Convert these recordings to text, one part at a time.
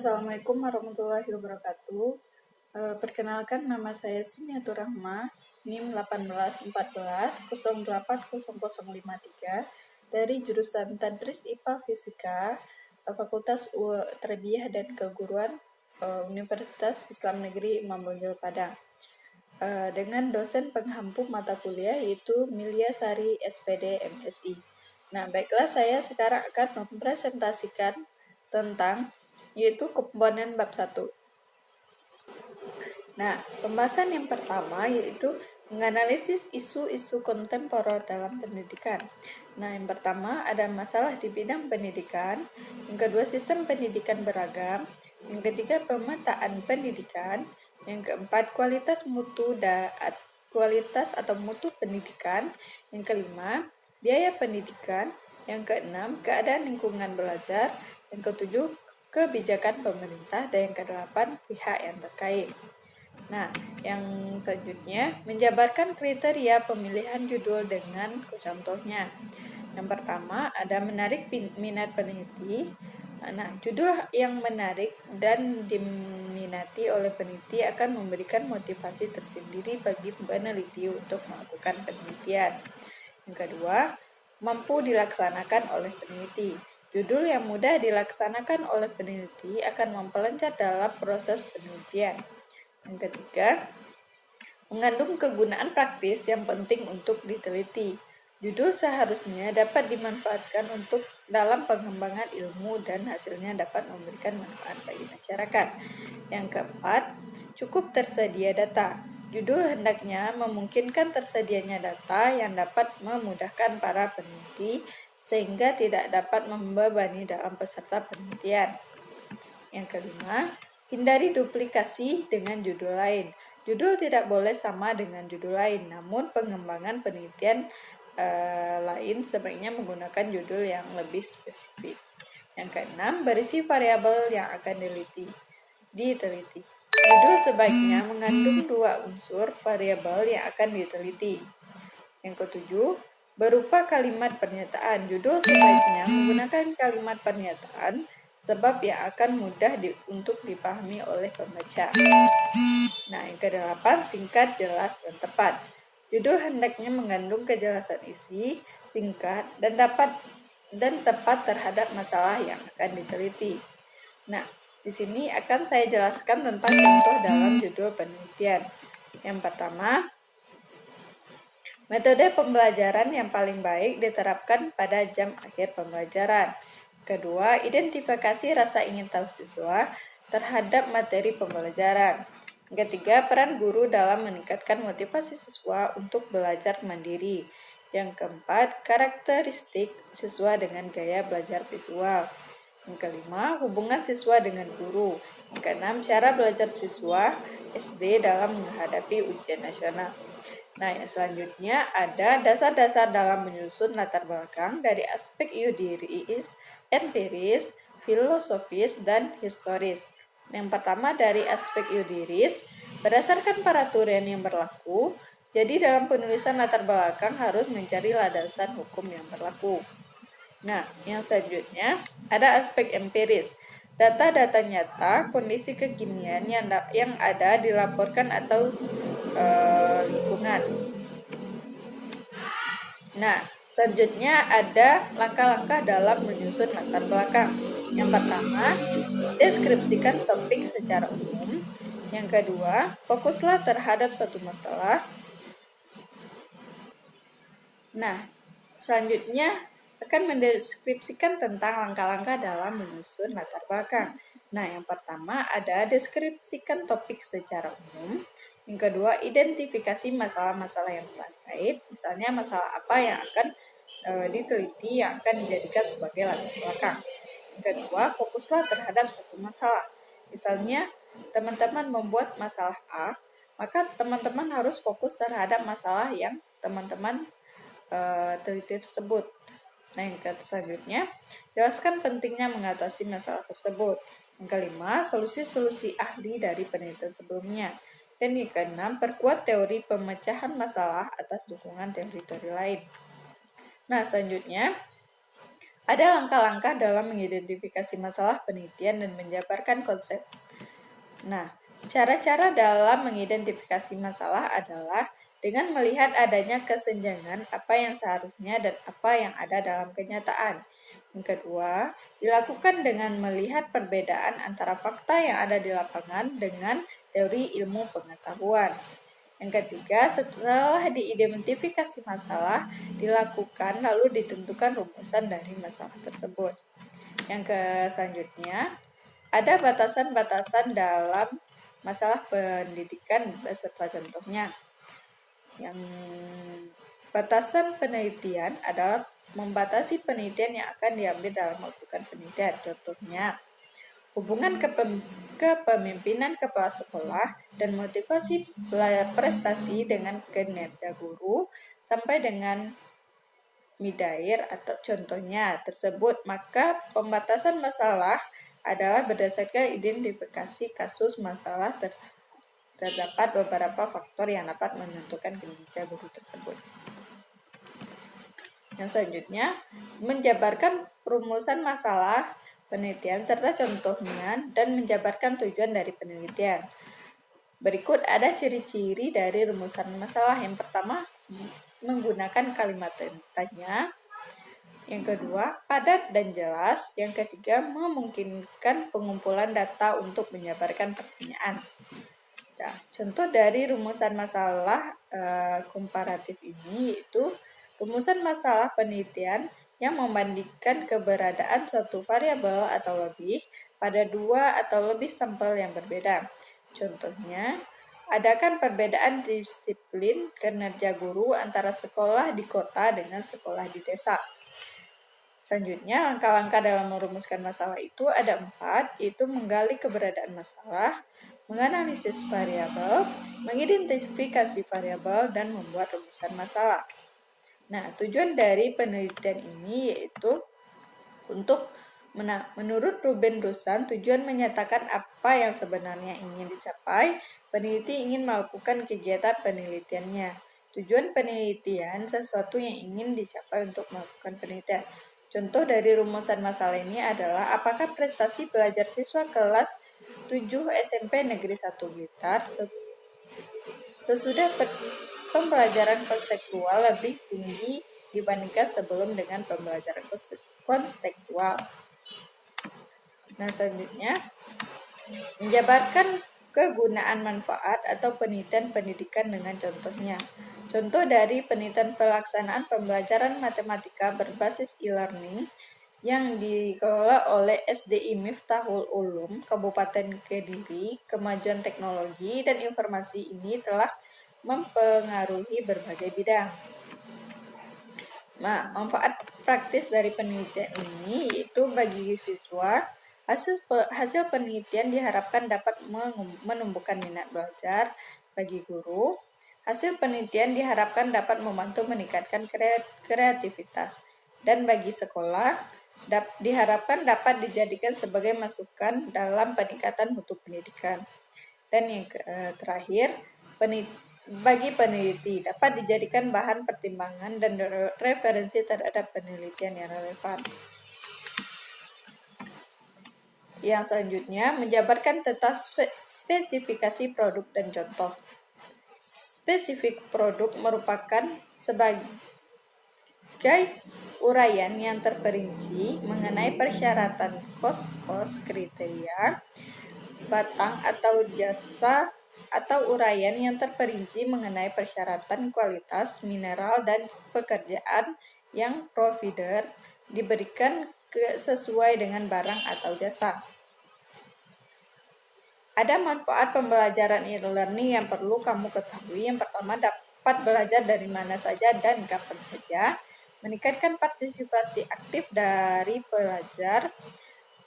Assalamualaikum warahmatullahi wabarakatuh. Perkenalkan, nama saya Sumiatur Rahma, NIM 1814080053 dari jurusan Tadris IPA Fisika, Fakultas Tarbiyah dan Keguruan, Universitas Islam Negeri Imam Bonjol Padang. Dengan dosen penghampu mata kuliah yaitu Milya Sari SPD MSI. Nah, baiklah, saya sekarang akan mempresentasikan tentang yaitu komponen bab 1. Nah, pembahasan yang pertama yaitu menganalisis isu-isu kontemporer dalam pendidikan. Nah, yang pertama ada masalah di bidang pendidikan, yang kedua sistem pendidikan beragam, yang ketiga pemetaan pendidikan, yang keempat kualitas atau mutu pendidikan, yang kelima biaya pendidikan, yang keenam keadaan lingkungan belajar, yang ketujuh kebijakan pemerintah, dan yang kedelapan pihak yang terkait. Nah, yang selanjutnya menjabarkan kriteria pemilihan judul dengan contohnya. Yang pertama ada menarik minat peneliti. Nah, judul yang menarik dan diminati oleh peneliti akan memberikan motivasi tersendiri bagi peneliti untuk melakukan penelitian. Yang kedua, mampu dilaksanakan oleh peneliti. Judul yang mudah dilaksanakan oleh peneliti akan memperlancar dalam proses penelitian. Yang ketiga, mengandung kegunaan praktis yang penting untuk diteliti. Judul seharusnya dapat dimanfaatkan untuk dalam pengembangan ilmu dan hasilnya dapat memberikan manfaat bagi masyarakat. Yang keempat, cukup tersedia data. Judul hendaknya memungkinkan tersedianya data yang dapat memudahkan para peneliti sehingga tidak dapat membebani dalam peserta penelitian. Yang kelima, hindari duplikasi dengan judul lain. Judul tidak boleh sama dengan judul lain, namun pengembangan penelitian lain sebaiknya menggunakan judul yang lebih spesifik. Yang keenam, berisi variabel yang akan diteliti. Judul sebaiknya mengandung 2 unsur variabel yang akan diteliti. Yang ketujuh, berupa kalimat pernyataan. Judul sebaiknya menggunakan kalimat pernyataan sebab yang akan mudah untuk dipahami oleh pembaca. Nah, yang kedelapan, singkat, jelas, dan tepat. Judul hendaknya mengandung kejelasan isi, singkat, dan tepat terhadap masalah yang akan diteliti. Nah, di sini akan saya jelaskan tentang contoh dalam judul penelitian. Yang pertama, metode pembelajaran yang paling baik diterapkan pada jam akhir pembelajaran. Kedua, identifikasi rasa ingin tahu siswa terhadap materi pembelajaran. Ketiga, peran guru dalam meningkatkan motivasi siswa untuk belajar mandiri. Yang keempat, karakteristik siswa dengan gaya belajar visual. Yang kelima, hubungan siswa dengan guru. Yang keenam, cara belajar siswa SD dalam menghadapi ujian nasional. Nah, yang selanjutnya ada dasar-dasar dalam menyusun latar belakang dari aspek yudiris, empiris, filosofis, dan historis. Yang pertama dari aspek yudiris, berdasarkan peraturan yang berlaku, jadi dalam penulisan latar belakang harus mencari landasan hukum yang berlaku. Nah, yang selanjutnya ada aspek empiris. Data-data nyata, kondisi kekinian yang ada dilaporkan atau lingkungan. Nah, selanjutnya ada langkah-langkah dalam menyusun latar belakang. Yang pertama, deskripsikan topik secara umum. Yang kedua, fokuslah terhadap satu masalah. Nah, selanjutnya akan mendeskripsikan tentang langkah-langkah dalam menyusun latar belakang. Nah, yang pertama ada deskripsikan topik secara umum. Yang kedua, identifikasi masalah-masalah yang terkait, misalnya masalah apa yang akan diteliti yang akan dijadikan sebagai latar belakang. Yang kedua, fokuslah terhadap satu masalah. Misalnya, teman-teman membuat masalah A, maka teman-teman harus fokus terhadap masalah yang teman-teman teliti tersebut. Nah, yang selanjutnya, jelaskan pentingnya mengatasi masalah tersebut. Yang kelima, solusi-solusi ahli dari penelitian sebelumnya. Dan yang keenam, perkuat teori pemecahan masalah atas dukungan teori-teori lain. Nah, selanjutnya, Ada langkah-langkah dalam mengidentifikasi masalah penelitian dan menjabarkan konsep. Nah, cara-cara dalam mengidentifikasi masalah adalah dengan melihat adanya kesenjangan apa yang seharusnya dan apa yang ada dalam kenyataan. Yang kedua, dilakukan dengan melihat perbedaan antara fakta yang ada di lapangan dengan teori ilmu pengetahuan. Yang ketiga, setelah diidentifikasi masalah, dilakukan lalu ditentukan rumusan dari masalah tersebut. Yang selanjutnya, ada batasan-batasan dalam masalah pendidikan beserta contohnya. Yang batasan penelitian adalah membatasi penelitian yang akan diambil dalam melakukan penelitian. Contohnya, hubungan kepemimpinan kepala sekolah dan motivasi prestasi dengan kinerja guru sampai dengan midair atau contohnya tersebut, maka pembatasan masalah adalah berdasarkan identifikasi kasus masalah terdapat beberapa faktor yang dapat menentukan kinerja guru tersebut. Yang selanjutnya, menjabarkan rumusan masalah penelitian serta contohnya dan menjabarkan tujuan dari penelitian. Berikut ada ciri-ciri dari rumusan masalah. Yang pertama, menggunakan kalimat tanya. Yang kedua, padat dan jelas. Yang ketiga, memungkinkan pengumpulan data untuk menjabarkan pertanyaan. Nah, contoh dari rumusan masalah komparatif ini yaitu rumusan masalah penelitian yang membandingkan keberadaan suatu variabel atau lebih pada dua atau lebih sampel yang berbeda. Contohnya, adakan perbedaan disiplin kinerja guru antara sekolah di kota dengan sekolah di desa. Selanjutnya, langkah-langkah dalam merumuskan masalah itu ada 4, yaitu menggali keberadaan masalah, menganalisis variabel, mengidentifikasi variabel, dan membuat rumusan masalah. Nah, tujuan dari penelitian ini yaitu untuk menurut Ruben Rusan, tujuan menyatakan apa yang sebenarnya ingin dicapai. Peneliti ingin melakukan kegiatan penelitiannya. Tujuan penelitian sesuatu yang ingin dicapai untuk melakukan penelitian. Contoh dari rumusan masalah ini adalah apakah prestasi belajar siswa kelas 7 SMP Negeri 1 Blitar sesudah pembelajaran konstekstual lebih tinggi dibandingkan sebelum dengan pembelajaran konstekstual. Nah, selanjutnya, menjabarkan kegunaan manfaat atau penelitian pendidikan dengan contohnya. Contoh dari penelitian pelaksanaan pembelajaran matematika berbasis e-learning yang dikelola oleh SDI Miftahul Ulum, Kabupaten Kediri, kemajuan teknologi dan informasi ini telah mempengaruhi berbagai bidang. Nah, manfaat praktis dari penelitian ini yaitu bagi siswa, hasil penelitian diharapkan dapat menumbuhkan minat belajar bagi guru. Hasil penelitian diharapkan dapat membantu meningkatkan kreativitas. Dan bagi sekolah, diharapkan dapat dijadikan sebagai masukan dalam peningkatan mutu pendidikan. Dan yang terakhir, bagi peneliti dapat dijadikan bahan pertimbangan dan referensi terhadap penelitian yang relevan. Yang selanjutnya, menjabarkan tentang spesifikasi produk dan contoh. Spesifik produk merupakan sebagai uraian yang terperinci mengenai persyaratan kos-kos, kriteria, batang atau jasa atau uraian yang terperinci mengenai persyaratan kualitas, mineral, dan pekerjaan yang provider diberikan sesuai dengan barang atau jasa. Ada manfaat pembelajaran e-learning yang perlu kamu ketahui. Yang pertama, dapat belajar dari mana saja dan kapan saja, meningkatkan partisipasi aktif dari pelajar.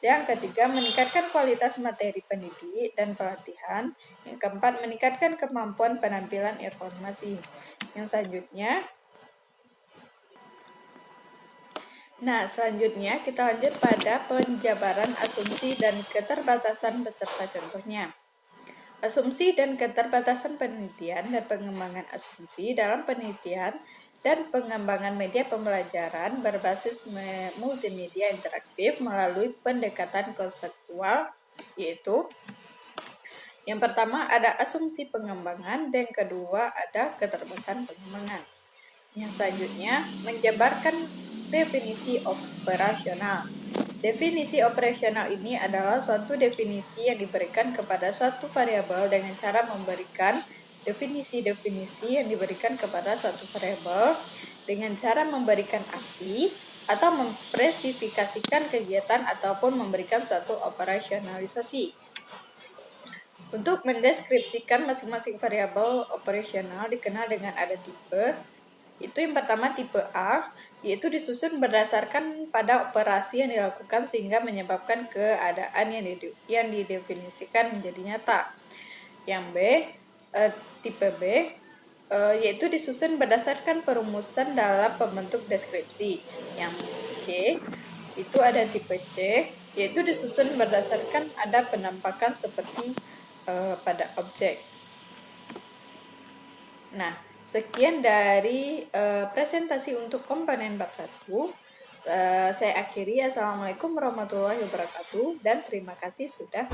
Yang ketiga, meningkatkan kualitas materi pendidik dan pelatihan. Yang keempat, meningkatkan kemampuan penampilan informasi. Yang selanjutnya, kita lanjut pada penjabaran asumsi dan keterbatasan beserta contohnya. Asumsi dan keterbatasan penelitian dan pengembangan asumsi dalam penelitian dan pengembangan media pembelajaran berbasis multimedia interaktif melalui pendekatan konseptual, yaitu yang pertama ada asumsi pengembangan dan yang kedua ada keterbatasan pengembangan. Yang selanjutnya menjabarkan definisi operasional. Definisi operasional ini adalah suatu definisi yang diberikan kepada suatu variabel dengan cara memberikan definisi-definisi yang diberikan kepada suatu variabel dengan cara memberikan arti atau memspesifikasikan kegiatan ataupun memberikan suatu operasionalisasi. Untuk mendeskripsikan masing-masing variabel operasional dikenal dengan ada tipe. Itu yang pertama tipe A, yaitu disusun berdasarkan pada operasi yang dilakukan sehingga menyebabkan keadaan yang didefinisikan menjadi nyata. Yang B, tipe B, yaitu disusun berdasarkan perumusan dalam pembentuk deskripsi. Yang C, itu ada tipe C, yaitu disusun berdasarkan ada penampakan seperti pada objek. Nah, sekian dari presentasi untuk komponen bab 1. Saya akhiri. Assalamualaikum warahmatullahi wabarakatuh dan terima kasih sudah